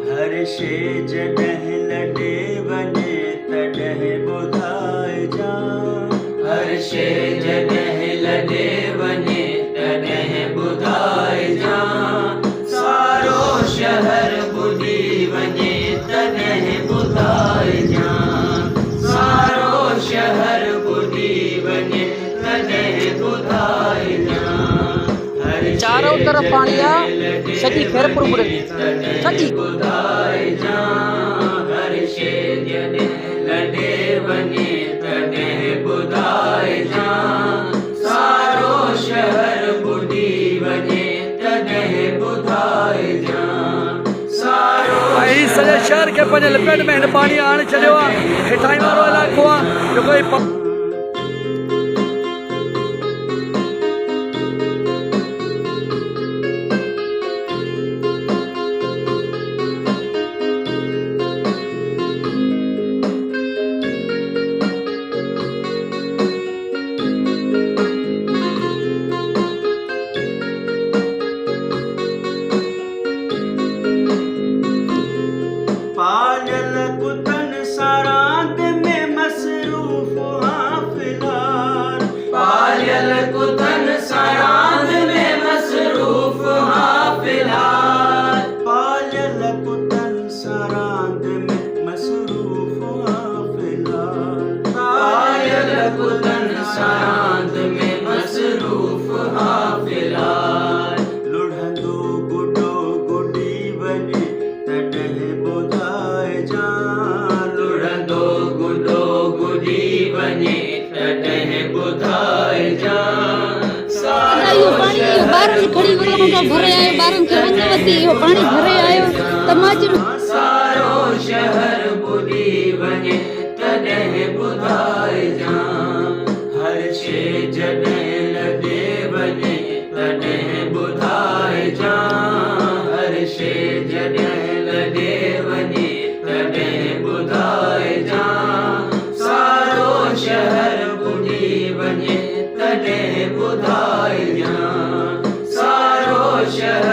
Hershey जॾहिं लॾे वञे तॾहिं ॿुधाए जा। हर्षे जॾहिं लॾे वञे तॾहिं ॿुधाए जा। सारो शहर ॿुधी वञे तॾहिं ॿुधाए जा। सारो शहर ॿुधी वञे तॾहिं ॿुधाए जा। चारों तरफ पाणी आहे, सॼी खैरपुर ॿुॾंदी सॼी। ॿुधाए जा। हर्षे जॾहिं लॾे वञे तॾहिं ॿुधाए जा। सारो शहर ॿुधी वञे तॾहिं ॿुधाए जा। सॼे शहर खे पंहिंजे लपेट में हिन पाणी आणे छॾियो आहे। हेठाई वारो इलाइक़ो आहे जेको पायल कुतन सारांद में मसरूफ हाँ फिलहाल। पायल कुतन सारांद में मसरूफ हाँ फिलहाल। पायल कुतन सारांद में मसरूफ हाँ फिलहाल। पायल कुतन सारांद में मसरूफ हाँ फिलहाल। लुढ़ंदो गुडो गुडी वञे तॾहिं ॿुधाए जा। लुढ़ंदो गुडो गुडी वञे तॾहिं ॿुधाए जा। इहो पाणी ॿारनि खणी वञो भरे आयो, ॿारनि खे वञवती इहो पाणी भरे आयो तमाचो। सारो शहर ॿुधी वञे तॾहिं ॿुधाए जा। हर्षे जॾहिं लॾे वञे तॾहिं ॿुधाए जा। हर्षे जॾहिं लॾे वञे तॾहिं ॿुधाए जा। सारो शहर ॿुधी वञे तॾहिं ॿुधाए जा। सारो शहर